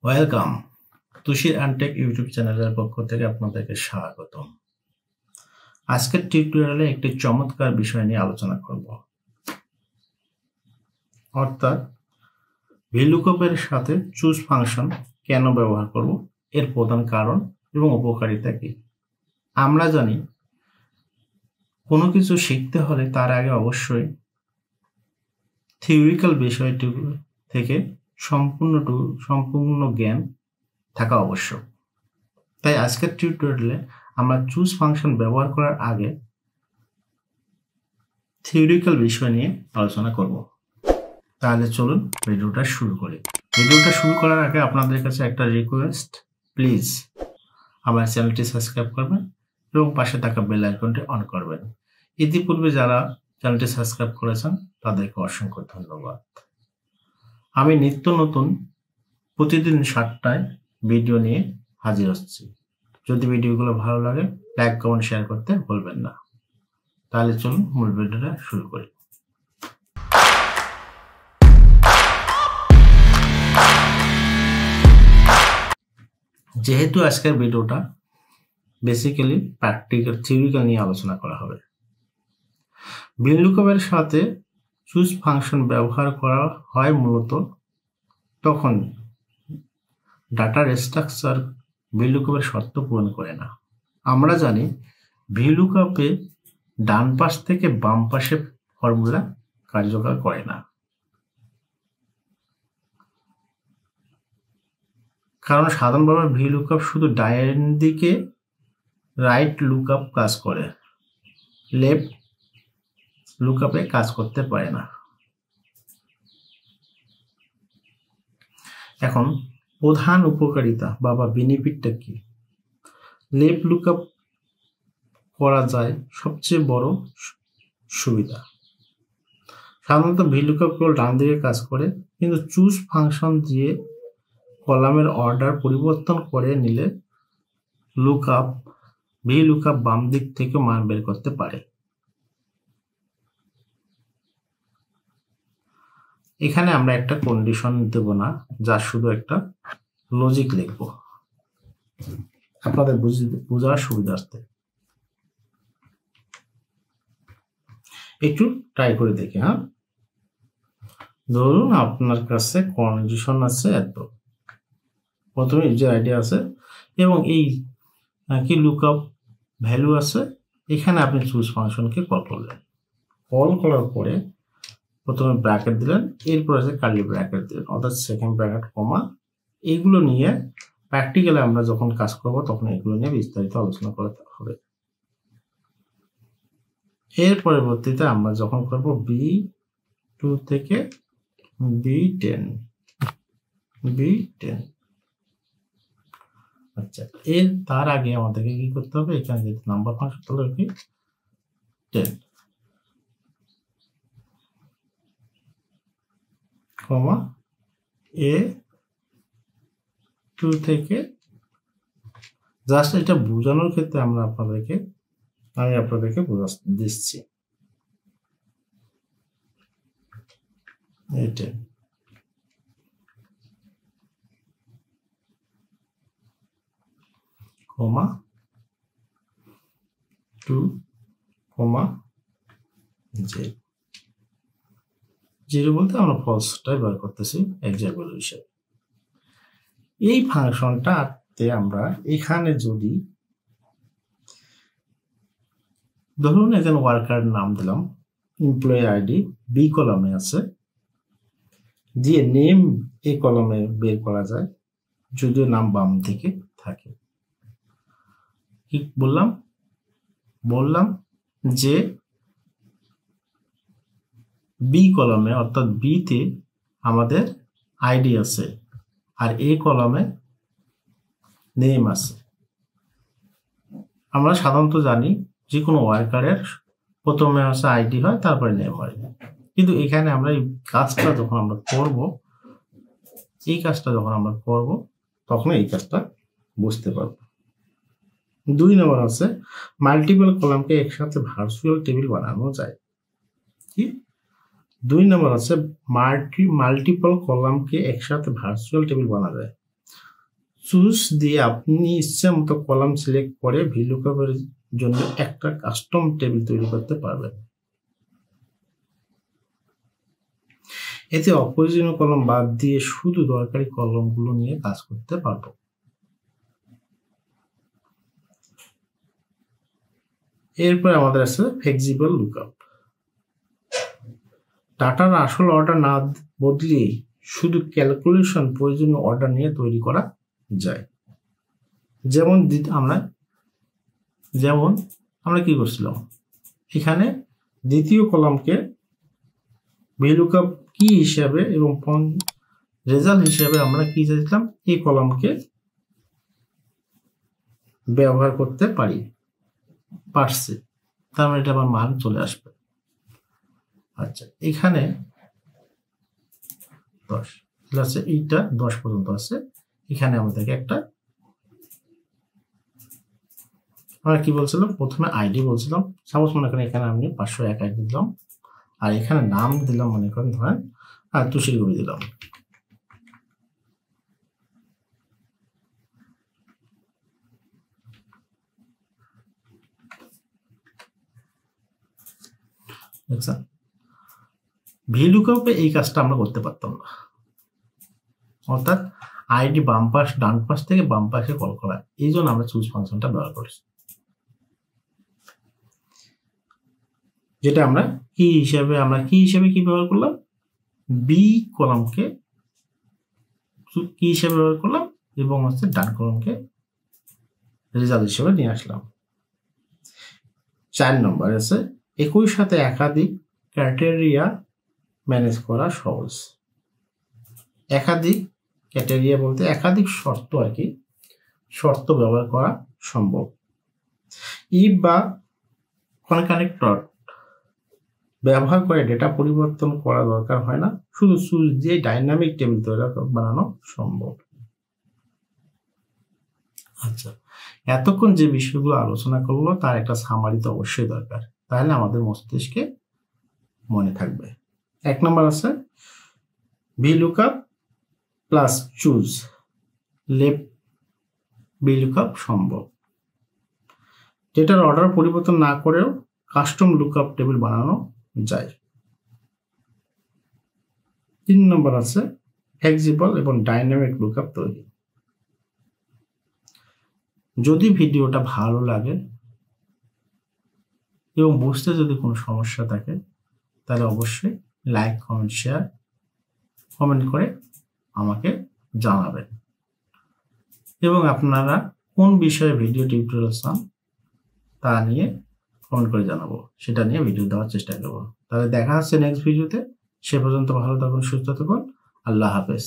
Welcome তুষির অ্যান্টেক YouTube চ্যানেলের পক্ষ থেকে আপনাদেরকে স্বাগতম। আজকের টিউটোরিয়ালে একটি চমৎকার বিষয় নিয়ে আলোচনা করব, অর্থাৎ ভিলুকআপের সাথে চুজ ফাংশন কেন ব্যবহার করব, এর প্রধান কারণ এবং উপকারিতা কি। আমরা জানি কোনো কিছু শিখতে হলে তার আগে অবশ্যই থিওরিক্যাল বিষয়টি থেকে সম্পূর্ণ জ্ঞান থাকা আবশ্যক। তাই আজকের টিউটোরিয়ালে আমরা চুজ ফাংশন ব্যবহার করার আগে থিওরিক্যাল বিষয় নিয়ে আলোচনা করব। তাহলে চলুন ভিডিওটা শুরু করি। ভিডিওটা শুরু করার আগে আপনাদের কাছে একটা রিকোয়েস্ট, প্লিজ আমার চ্যানেলটি সাবস্ক্রাইব করবেন এবং পাশে থাকা বেল আইকনটি অন করবেন। ইতিপূর্বে যারা চ্যানেলটি সাবস্ক্রাইব করেছেন তাদেরকে অসংখ্য ধন্যবাদ। আমি নিত্য নতুন প্রতিদিন 7টায় ভিডিও নিয়ে হাজির হচ্ছি। যদি ভিডিওগুলো ভালো লাগে লাইক কমেন্ট শেয়ার করতে ভুলবেন না। তাহলে চলুন মূল ভিডিওটা শুরু করি। যেহেতু আজকের ভিডিওটা বেসিক্যালি প্র্যাকটিক্যাল থিওরিক্যাল নিয়ে আলোচনা করা হবে, ভিলুকআপের সাথে চুজ ফাংশন ব্যবহার করা হয় মূলত তখন ডাটার স্ট্রাকচার ভিলুকআপের শর্ত পূরণ করে না। আমরা জানি ভিলুকআপে ডান পাশ থেকে বাম পাশে ফর্মুলা কার্যকর করে না, কারণ সাধারণভাবে ভিলুকআপ শুধু ডান দিকে রাইট লুকআপ কাজ করে, লেফট লুকআপে কাজ করতে পারে না। এখন প্রধান উপকারিতা বা বেনিফিটটা কি? লেফট লুকআপ করা যায় সবচেয়ে বড় সুবিধা। সাধারণত ভিলুকআপ কেবল ডান দিকে কাজ করে, কিন্তু চুজ ফাংশন দিয়ে কলামের অর্ডার পরিবর্তন করে নিলে ভিলুকআপ বাম দিক থেকে মান বের করতে পারে। এখানে আমরা একটা কন্ডিশন দেব না, যা শুধু একটা লজিক লিখব আপনাদের বোঝার সুবিধার্থে। একটু ট্রাই করে দেখি। ধরুন আপনার কাছে কন্ডিশন আছে এত, প্রথমে ইউজার আইডি আছে এবং এই কি লুকআপ ভ্যালু আছে। এখানে আপনি চুজ ফাংশনকে কল করলেন, কল করার পরে প্রথমে ব্র্যাকেট দিলেন, এরপর আছে কার্লি ব্র্যাকেট দিলেন, অর্থাৎ সেকেন্ড ব্র্যাকেট কমা। এইগুলো নিয়ে প্র্যাকটিক্যালি আমরা যখন কাজ করব তখন এগুলো নিয়ে বিস্তারিত আলোচনা করতে হবে। এর পরবর্তীতে আমরা যখন করব B2 থেকে B10, আচ্ছা, তার আগে আমাদেরকে কি করতে হবে? এখানে যদি নাম্বার ফাংশন তাহলে কি 10 কমা A2 থেকে, জাস্ট এটা বোঝানোর ক্ষেত্রে আমি আপনাদেরকে দিচ্ছি। এটা কমা 2 কমা 0 বলতে আমরা ফলসটাই বার করতেছি এক্সাক্ট ভ্যালু হিসেবে। এই ফাংশনটাতে আমরা এখানে যদি ধরুন এখানে ওয়ার্কার নাম দিলাম, এমপ্লয়ি আইডি বি কলামে আছে, দিয়ে নেম এ কলামে বের করা যায় যদিও নাম বাম দিকে থাকে। কি বললাম যে বি কলামে অর্থাৎ বিতে আমাদের আইডি আছে আর এ কলামে নেম আছে। আমরা সাধারণত জানি যে কোনো ওয়ার্কারের প্রথমে আছে আইডি হয়, তারপরে নেম হয়, কিন্তু এখানে আমরা এই কাজটা যখন আমরা করব তখন এই কাজটা বুঝতে পারবো। 2 নম্বর আছে মাল্টিপল কলামকে একসাথে ভার্চুয়াল টেবিল বানানো যায়। কি 2 নম্বর আছে মাল্টিপল কলামকে একসাথে ভার্চুয়াল টেবিল বানানো যায়। চুজ দিয়ে আপনি ইচ্ছা মতো কলাম সিলেক্ট করে VLOOKUP এর জন্য একটা কাস্টম টেবিল তৈরি করতে পারবেন। এতে অপ্রয়োজনীয় কলাম বাদ দিয়ে শুধু দরকারি কলামগুলো নিয়ে কাজ করতে পারবো। এরপর আমাদের আছে ফ্লেক্সিবল লুকআপ। ডাটার আসল অর্ডার না বদলিয়ে শুধু ক্যালকুলেশন প্রয়োজনীয় অর্ডার নিয়ে তৈরি করা যায়। যেমন আমরা কি করছিলাম, এখানে দ্বিতীয় কলামকে VLOOKUP কি হিসাবে এবং রেজাল্ট হিসাবে আমরা কি চাইছিলাম, এই কলামকে ব্যবহার করতে পারছি, তার মানে এটা আমার মান চলে আসবে। আচ্ছা, এখানে 10 আছে, এইটা 10 পর্যন্ত আছে। এখানে আমাদেরকে আমরা কি বলছিলাম, প্রথমে আইডি বলছিলাম, সাপোজ মনে করেন এখানে আমি 501 আইডি দিলাম, আর এখানে নাম দিলাম মনে করেন ধরেন আর তুষির কবি দিলাম। দেখছেন, VLOOKUP এ এই কাজটা আমরা করতে পারতাম না, অর্থাৎ আইডি ডান পাশ থেকে বাম পাশে কল করা, এই জন্য আমরা চুজ ফাংশনটা ব্যবহার করছি, যেটা আমরা কি হিসাবে কি ব্যবহার করলাম, বি কলামকে কি হিসাবে ব্যবহার করলাম এবং ডান কলামকে রেজাল্ট হিসেবে নিয়ে আসলাম। 4 নম্বর আছে একই সাথে একাধিক ক্রাইটেরিয়া ম্যানেজ করা সহজ। একাধিক ক্রাইটেরিয়া বলতে একাধিক শর্ত আর কি, শর্ত ব্যবহার করা সম্ভব। ইফ বা কানেক্টর ব্যবহার করে ডেটা পরিবর্তন করা দরকার হয় না, শুধু চুজ দিয়ে ডাইনামিক টেবিল বানানো সম্ভব। আচ্ছা, এতক্ষণ যে বিষয়গুলো আলোচনা করলো তার একটা সামারি তো অবশ্যই দরকার, তাহলে আমাদের মস্তিষ্কে মনে থাকবে। 1 নম্বর আছে VLOOKUP plus choose left VLOOKUP সম্ভব। ডেটার অর্ডার পরিবর্তন না করেও কাস্টম লুকআপ টেবিল বানানো যায়। 3 নম্বর আছে ফ্লেক্সিবল এবং ডাইনামিক লুকআপ তৈরি। যদি ভিডিওটা ভালো লাগে এবং বুঝতে যদি কোনো সমস্যা থাকে তাহলে অবশ্যই লাইক, কমেন্ট, শেয়ার, কমেন্ট করে আমাকে জানাবেন, এবং আপনারা কোন বিষয়ে ভিডিও টিউটোরিয়াল চান তা নিয়ে কমেন্ট করে জানাবো, সেটা নিয়ে ভিডিও দেওয়ার চেষ্টা করবো। তাহলে দেখা হচ্ছে নেক্সট ভিডিওতে। সে পর্যন্ত ভালো থাকুন, সুস্থ থাকুন। আল্লাহ হাফেজ।